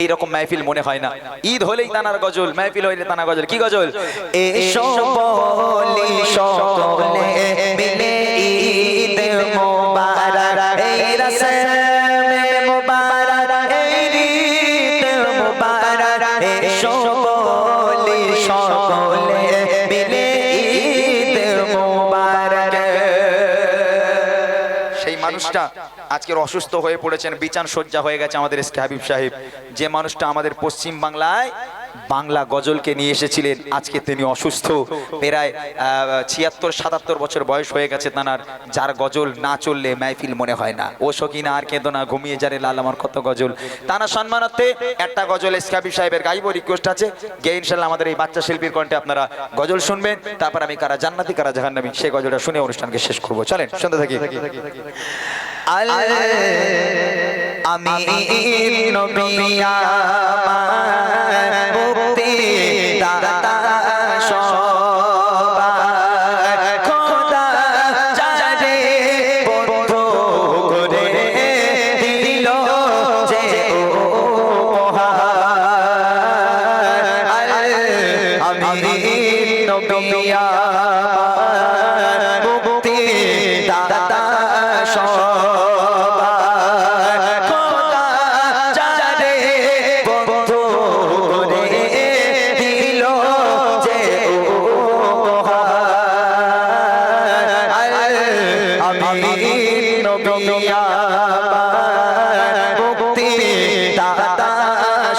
এইরকম মাহফিল মনে হয় না। ঈদ হলেই তানার গজল, মাহফিল হইলে তানা গজল। কি গজল? এসো বলি সকলে মিলে ঈদ মুবারক, এই রসমে মুবারক, এই ঈদ মুবারক, এসো বলি সকলে মিলে ঈদ মুবারক। সেই মানুষটা আজকের অসুস্থ হয়ে পড়েছেন, বিছান সজ্জা হয়ে গেছে আমাদের এসকে হাবিব সাহেব, যে মানুষটা আমাদের পশ্চিম বাংলায় বাংলা গজলকে নিয়ে এসেছিলেন। আজকে তিনি অসুস্থ, প্রায় ৭৬-৭৭ বছর বয়স হয়ে গেছে তানার, যার গজল না চললে মাহফিল মনে হয় না। ও সকিনা আর কেঁদো না, ঘুমিয়ে যারে লাল আমার কত গজল। তানা সম্মানার্থে একটা গজল এসকে হাবিব সাহেবের গাইব, রিকোয়েস্ট আছে গে ইনশাল্লাহ আমাদের এই বাচ্চা শিল্পীর কণ্ঠে আপনারা গজল শুনবেন, তারপর আমি কারা জান্নাতি কারা জাহান্নামী সেই গজলটা শুনে অনুষ্ঠানকে শেষ করবো। চলেন শুনতে থাকি। আমি নবী আমার মুক্তি দাতা সবার, খোদা যারে বন্ধু করে দিল যে উপহার। আমি নবী আমার মুক্তি দাতা সবার, খোদা যারে বন্ধু করে দিল যে উপহার। আমি নবী আমার মুক্তি দাতা মুক্তি দাতা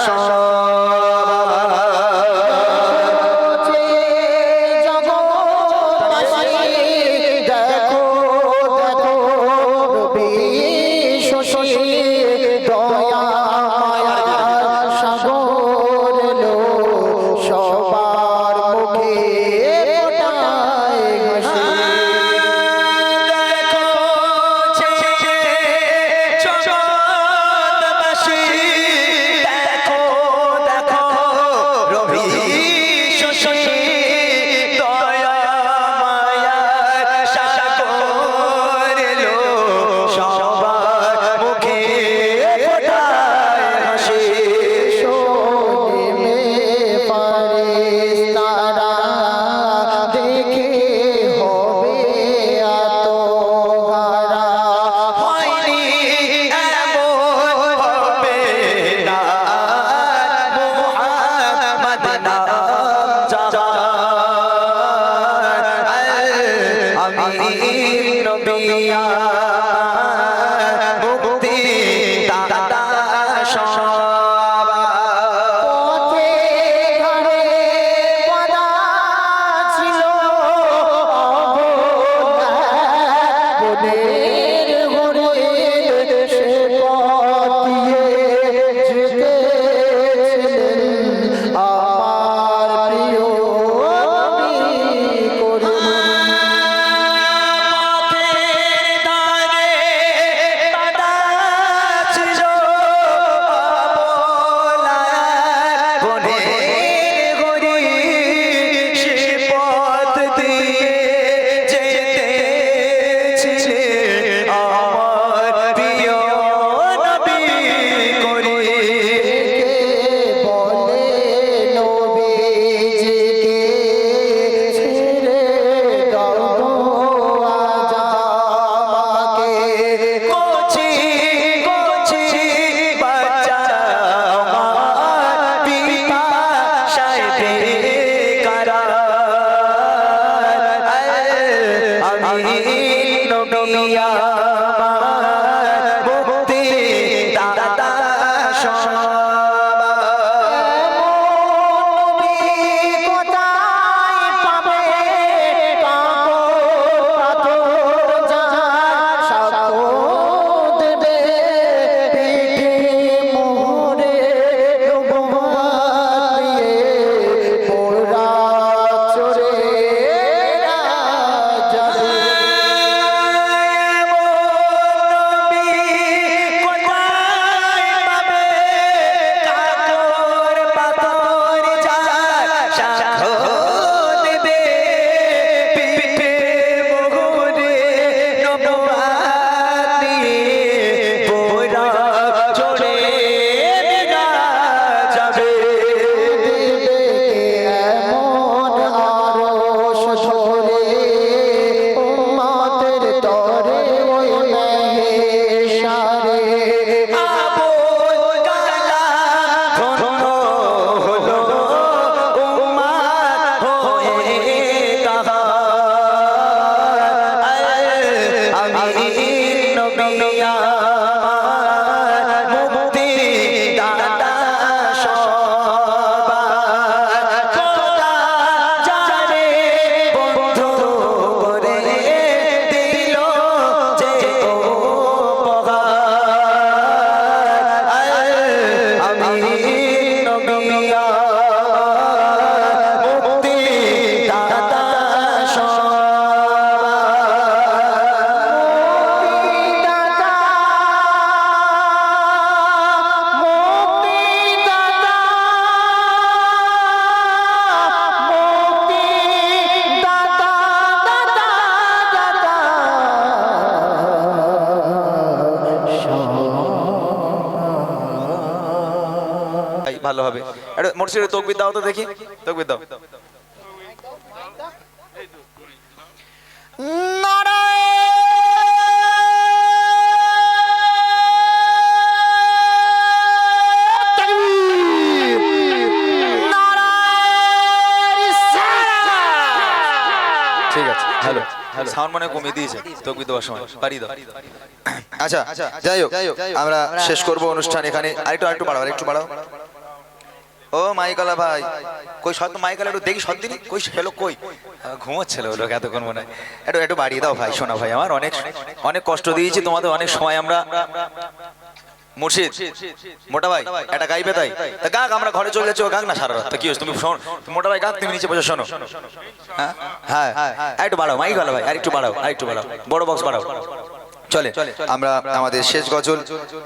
নবিয়া মুক্তি দাতা ভালো হবে। এটা মুর্শিদের তাকবীর দাও তো দেখি, তাকবীর দাও। ঠিক আছে, হ্যালো সাউন্ড মনে কমিয়ে দিয়েছে তাকবীর দেওয়ার সময়, পারি দাও। আচ্ছা যাই হোক, আমরা শেষ করব অনুষ্ঠান এখানে। আরেকটু বাড়াও, আরেকটু বাড়াও। ও মাইকালা ভাই কই সদ, মাইকালা একটু দেখি সদ দিনি কই হেলো, কই ঘুমোচ্ছিল লোক এতক্ষণ মনে হয়। একটু বাড়িয়ে দাও ভাই, শোনা ভাই আমার অনেক অনেক কষ্ট দিয়েছি তোমাদের, অনেক সময় আমরা। মুর্শিদ মোটা ভাই একটা গাইবে, তাই গাক, আমরা ঘরে চলে যাচ্ছি, গাক না সারা রাত। কি হচ্ছে তুমি শোন, মোটা ভাই গাক, তুমি নিচে বসে শোনো। হ্যাঁ একটু বাড়াও মাইকালা ভাই, আরেকটু বাড়াও, আরেকটু বাড়াও, বড় বক্স বাড়াও। চলে আমরা আমাদের শেষ গজল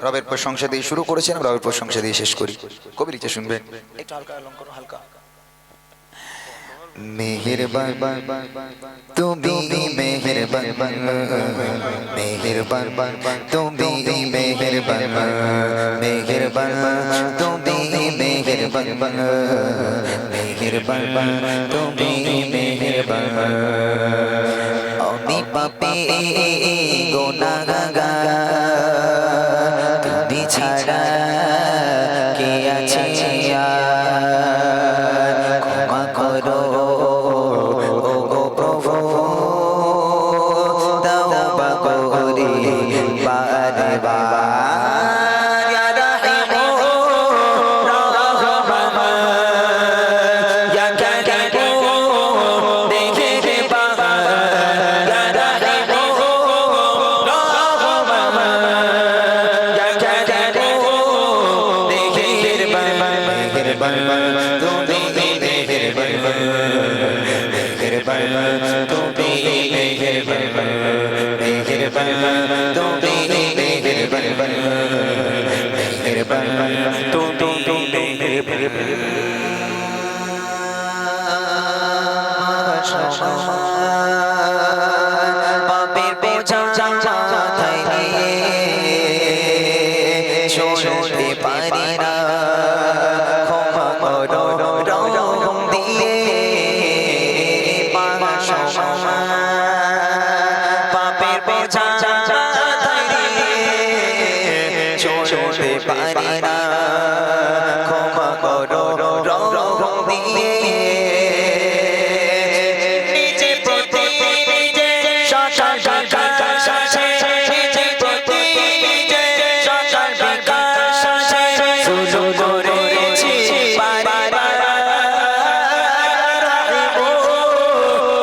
রবের প্রশংসা দিয়ে শুরু করেছিলাম, রবের প্রশংসা দিয়ে শেষ করি। কবি লিখে শুনবেন, একটু হালকা অলঙ্কার, হালকা। মেহেরবান তুমি মেহেরবান, মেহেরবান তুমি মেহেরবান, মেহেরবান তুমি মেহেরবান, মেহেরবান তুমি মেহেরবান। আমি পাপী গুনাহগার, তুমি ছাড়া কে আছে আর, ক্ষমা করো ও গো প্রভু, তওবা করি বারে বার, ইয়া রাহিমু রহমান, ইয়া কারিমু দেখে রে বাবা, ইয়া রাহিমু রহমান, ইয়া কারিমু দেখে রে বাবা, মেহেরবান তুমি মেহেরবান, মেহেরবান তুমি মেহেরবান, মেহেরবান তুমি মেহেরবান, মেহেরবান তুমি মেহেরবান। পাপের বোঝা মাথায় নিয়ে চলতে পারি না, ক্ষমা করো রহম দিয়ে পাপের বোঝা মাথায় নিয়ে চলতে পারি না, ক্ষমা করো রহম দিয়ে নিজে প্রতি নিজে সকাল বিকাশ আসে, নিজে প্রতি নিজে সকাল বিকাশ আসে, শুরু করেছি বারবার, রাহিমু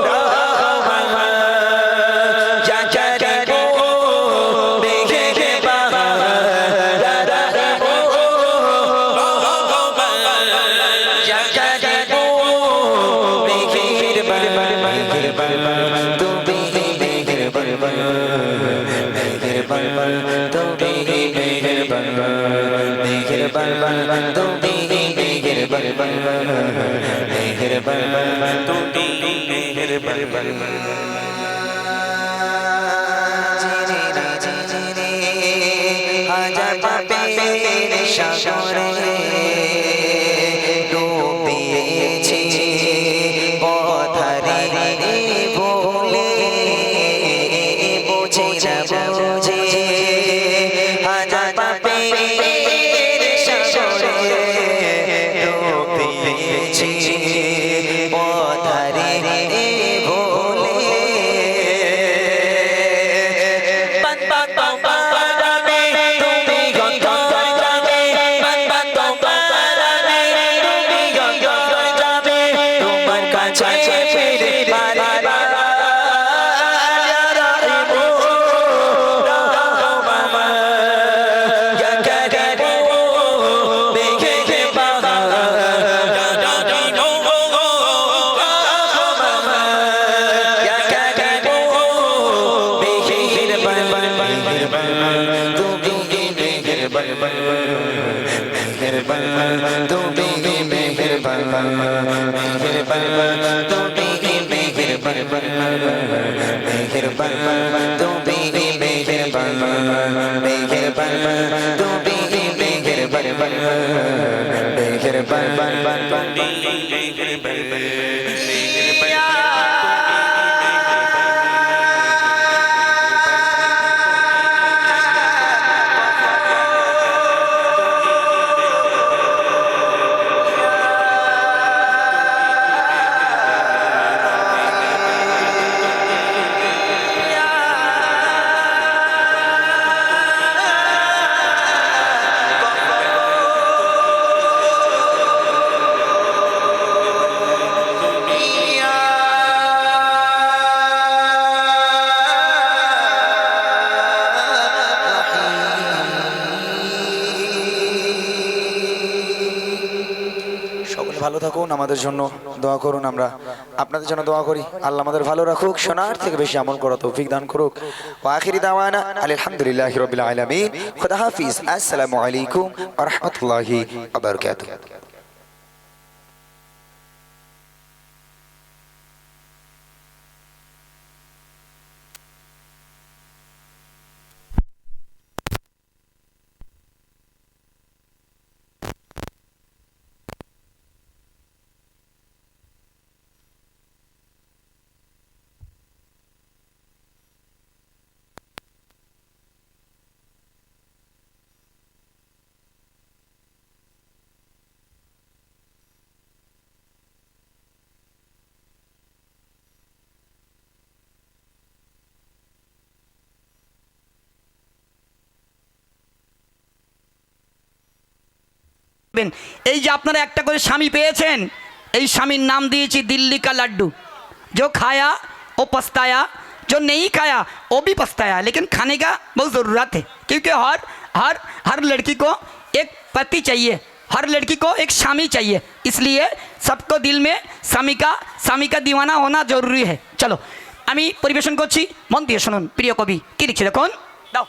রহমান, ইয়া কারিমু দেখে রে বাবা, ইয়া রাহিমু রহমান, ইয়া কারিমু দেখে রে বাবা, মেহেরবান তুমি মেহেরবান, মেহেরবান তুমি মেহেরবান, মেহেরবান তুমি মেহেরবান, মেহেরবান তুমি মেহেরবান। হাজার পাপের সাগরে ডুবিয়েছি, পথহারে ভুলে বুঝে না বুঝে, হাজার পাপের সাগরে ডুবিয়েছি, পথহারে ভুলে তুমি মেহেরবান মেহেরবান তুমি মেহেরবান মেহেরবান তুমি মেহেরবান মেহেরবান তুমি মেহেরবান ভালো থাকুন, আমাদের জন্য দোয়া করুন, আমরা আপনাদের জন্য দোয়া করি। আল্লাহ আমাদের ভালো রাখুক, শোনার থেকে বেশি আমল করা তৌফিক দান করুক। ওয়া আখিরি দাওয়ানা আলহামদুলিল্লাহি রাব্বিল আলামিন। খুদা হাফিজ। আসসালামু আলাইকুম ওয়া রাহমাতুল্লাহি ওয়া বারাকাতুহু। এই যে আপনারা একটা করে স্বামী পেয়েছেন, এই স্বামীর নাম দিয়েছি दिल्ली का लड्डू। जो खाया वो पछताया, जो नहीं खाया वो भी पछताया, लेकिन खाने का बहुत ज़रूरत है, क्योंकि हर लड़की को एक पति चाहिए, हर लड़की को एक स्वामी चाहिए, इसलिए सबको दिल में स्वामी का दीवाना होना जरूरी है। चलो আমি পরিবেশন করছি, মন দিয়ে শুনুন। প্রিয় কবি কি লিখছে দেখুন। দাও।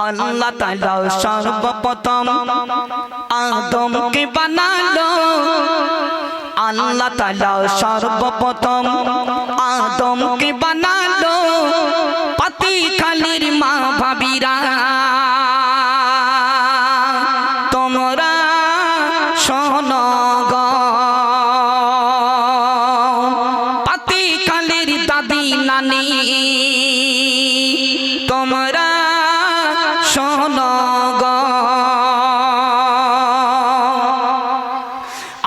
अल्लाह ताला सर्वप्रथम आदम के बना लो, अल्लाह ताला सर्वप्रथम आदम के बना लो, पति खालिर माँ भाबीरा তোমরা শোনো গো, পতি খালির দাদি নানি তোমরা শোনো গো।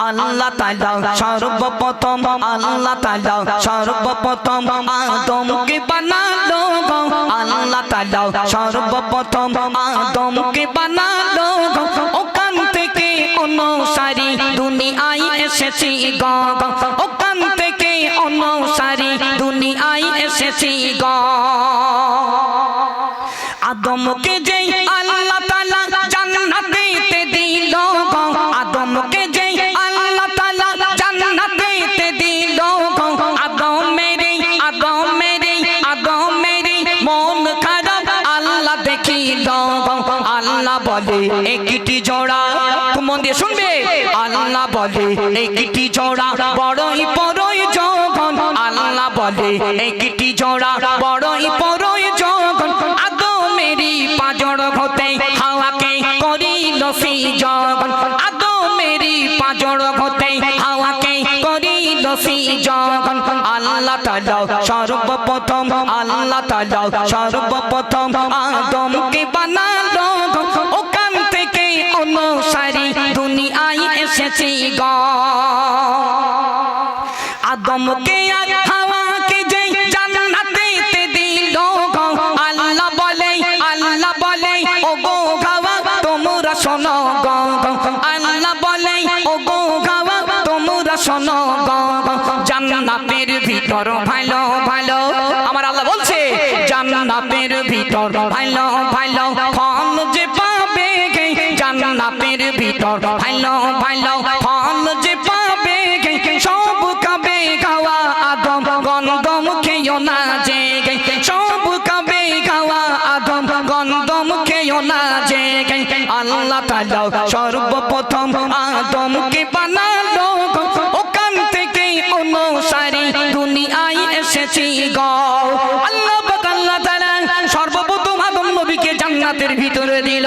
আল্লাহ তাআলা সর্বপ্রথম আদমকে বানালো গো, আল্লাহ তাআলা সর্বপ্রথম আদমকে বানালো গো, ওখান থেকে অনুসারী দুনিয়ায় এসেছি গো, ওখান থেকে অনুসারী দুনিয়ায় এসেছি গো। আদমকে যেই আল্লাহ তাআলা জান্নাতে দিল গো, আদমকে যেই আল্লাহ তাআলা জান্নাতে দিল গো, আদমের মন খারাপ আল্লাহ দেখিল গো। আল্লাহ বলে একটি জোড়া, মন দিয়ে শুনবে, আল্লাহ বলে একটি জোড়া বড়ই প্রয়োজন, আল্লাহ বলে একটি জোড়া বড়ই প্রয়োজন। আদমেরই পাঁজর হতে হাওয়াকে করিল সৃজন, আদমেরই পাঁজর হতে হাওয়াকে করিল সৃজন। আল্লাহ তাআলা সর্বপ্রথম আদমকে বানালো, ওখান থেকে অনুসারী দুনিয়ায় এসেছি গো। আদমকে আর হাওয়াকে যে জান্নাতে দিল গো, আল্লাহ বলে ও গো হাওয়া তোমরা শোনো গো, আল্লাহ বলে ও গো হাওয়া তোমরা শোনো গো। জান্নাতের ভিতর ভালো ভালো, আমার আল্লাহ বলছে জান্নাতের ভিতর ভালো ভালো ফল যে পাবে গে, জান্নাতের ভিতর ভালো ভালো ফল যে পাবে গে, সব খাবে খাওয়া আদম গন্ধম খেও না যে গে, সব খাবে খাওয়া আদম গন্ধম খেও না যে গে। আল্লাহ তাআলা সর্বপ্রথম আদমকে বানালো ওখান থেকে অনুসারী দুনিয়ায় এসেছি গো আল্লাহ তাআলা সর্বপ্রথম আদম নবীকে জান্নাতের ভিতরে দিল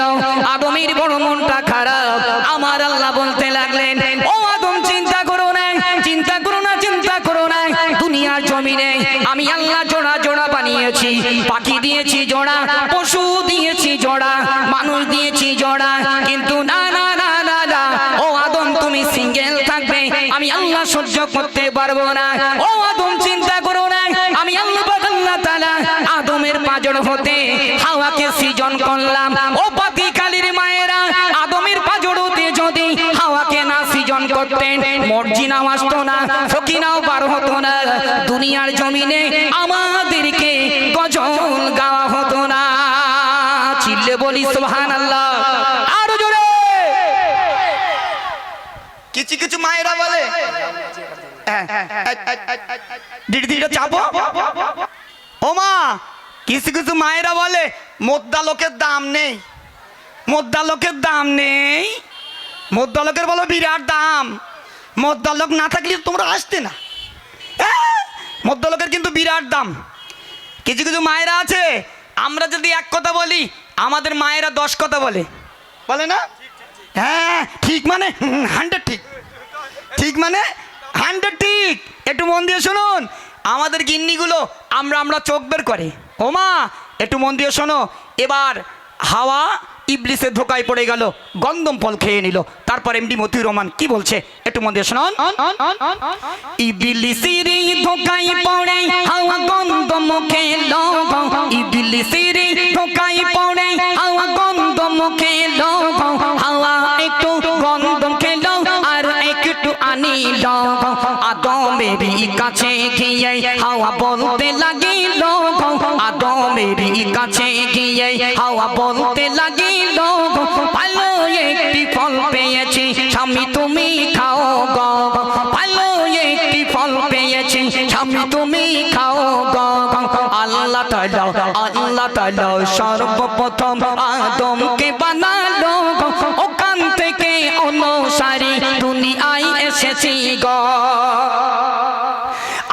আদমের বড় মনটা খারাপ আমার আল্লাহ বলতে লাগলেন ও আদম চিন্তা করো না চিন্তা করো না চিন্তা করো না দুনিয়ার জমিনে আমি আল্লাহ জোড়া জোড়া বানিয়েছি পাখি দিয়েছি জোড়া পশু দিয়েছি জোড়া মানুষ দিয়েছি জোড়া কিন্তু না না না না না ও আদম তুমি সিঙ্গেল থাকবে আমি আল্লাহ সহ্য করতে পারবো না ও আদম চিন্তা করো না আমি আল্লাহ তাআলা আদমের পাঁজর হতে হাওয়াকে সৃজন করলাম ও পাতিকালীর মায়েরা আদমের পাঁজর হতে যদি হাওয়াকে না সৃজন করতেন মর্জিনাও আসতো না ফকিনাও বার হতো না দুনিয়ার জমিনে আমাদেরকে গজল গাওয়া হতো না চিল্লে বলি সুবহানাল্লাহ আরো জোরে কিছু কিছু মায়েরা বলে দিদি দিদি চাপো ও মা কিছু কিছু মায়েরা বলে মোদ্দা লোকের দাম নেই মোদ্দা লোকের দাম নেই মোদ্দা লোকের বলো বিরাট দাম মোদ্দা লোক না থাকলে তোমরা আসতে না মোদ্দা লোকের কিন্তু বিরাট দাম কিছু কিছু মায়েরা আছে আমরা যদি এক কথা বলি আমাদের মায়েরা 10 কথা বলে বলে না হ্যাঁ ঠিক মানে 100 ঠিক ঠিক মানে 100 ঠিক একটু মন দিয়ে শুনুন আমাদের গিন্নিগুলো আমরা চোখ বের করে ও মা একটু মন দিয়ে শোনো এবার হাওয়া ইবলিসের ধোকায় পড়ে গেল গন্ধম ফল খেয়ে নিল তারপর এমডি মতিউর রহমান কি বলছে একটু মন দিয়ে শুনুন ইবলিসের ধোকায় পড়ে হাওয়া গন্ধম খেলো ইবলিসের ধোকায় পড়ে হাওয়া গন্ধম খেলো হাওয়া একটু গন্ধম খেলো আর একটু আনিল আদমেরই কাছে গিয়ে হাওয়া বলতে লাগিল আদমেরই কাছে গিয়ে হাওয়া বলতে লাগিল ভালো একটি ফল পেয়েছি স্বামী তুমি খাও গো ভালো একটি ফল পেয়েছি স্বামী তুমি খাও গো আল্লাহ তাআলা সর্বপ্রথম আদমকে বানালো ওখান থেকে অনুসারী দুনিয়ায় এসেছি গো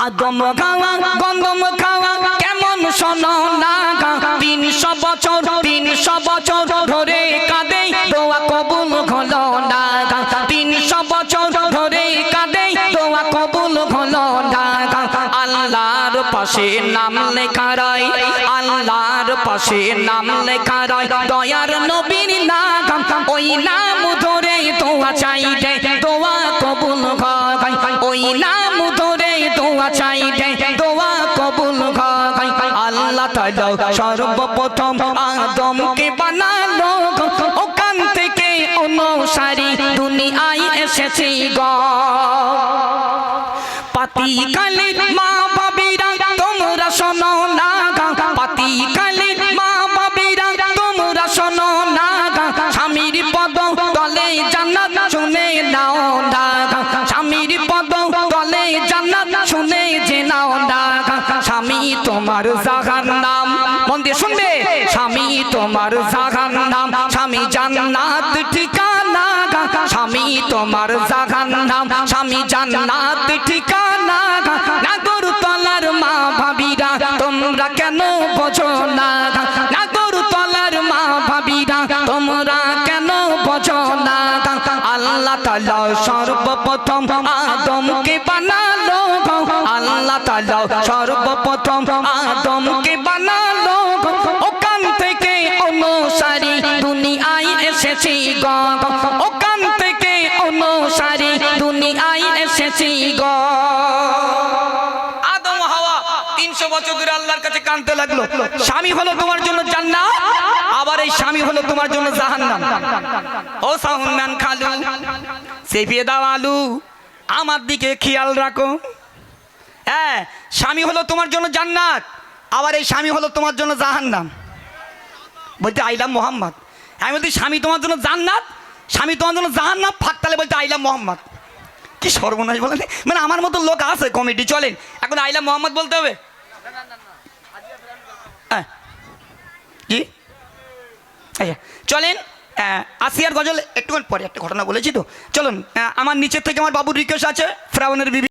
আদম খাওয়া গন্ধম খাওয়া কেমন শোনো না 300 বছর ধরে কাঁদে দোয়া কবুল হলো না 300 বছর ধরে কাঁদে দোয়া কবুল হলো না আল্লাহর পাশে নাম লেখা রয় আল্লাহর পাশে নাম লেখা রয় দয়ার নবীর নাম ওই নাম ধরে দোয়া চাইতে দোয়া কবুল হয় ওই নাম ধরে দোয়া চাইতে দোয়া কবুল হয় আল্লাহ তাআলা সর্বপ্রথম আদমকে বানালো ওখান থেকে অনুসারী দুনিয়ায় এসেছি গো পাতিকালীর মা বাবিরা তোমরা শোনো না পাতিকালীর মা বাবিরা তোমরা শোনো না স্বামীর পদ তলে জান্নাত শুনে নাও না স্বামীর পদ তলে জান্নাত শুনে যে নাও না স্বামী তোমার জাহান্নাম মন দিয়ে শুনবে স্বামী তোমার জাহান্নাম স্বামী জান্নাত ঠিকানা স্বামী তোমার জাহান্নাম স্বামী জান্নাত ঠিকানা নাগরতলার মা ভাবিরা তোমরা কেন বোঝো না নাগরতলার মা ভাবিরা তোমরা কেন বোঝো না আল্লাহ তাআলা সর্বপ্রথম আদমকে বানালো আল্লাহ তাআলা সর্বপ্রথম আদমকে বানালো ওখান থেকে অনুসারী দুনিয়ায় এসেছি গো ওখান থেকে অনুসারী দুনিয়ায় এসেছি গো আদম হাওয়া 300 বছর ধরে আল্লাহর কাছে কাঁদতে লাগলো স্বামী হলো তোমার জন্য জান্নাত আবার এই স্বামী হলো তোমার জন্য জাহান্নাম ও সাউন্ডম্যান খালু সেফিয়ে দাও আলু আমার দিকে খেয়াল রাখো হ্যাঁ স্বামী হলো তোমার জন্য জান্নাত আবার এই স্বামী হলো তোমার জন্য জাহান্নাম বলতে আইলাম মোহাম্মদ আমি বলছি স্বামী তোমার জন্য জান্নাত স্বামী তোমার জন্য জাহান্নাম ফাঁকতালে বলতে আইলাম মোহাম্মদ কি সর্বনাশ বলেন মানে আমার মতো লোক আছে কমিটি চলেন এখন আইলাম মোহাম্মদ বলতে হবে কি আচ্ছা চলেন আসিয়ার গজল একটুক্ষণ পরে একটা ঘটনা বলেছি তো চলুন আমার নিচের থেকে আমার বাবুর রিকোয়েস্ট আছে ফ্রাউনের বিবি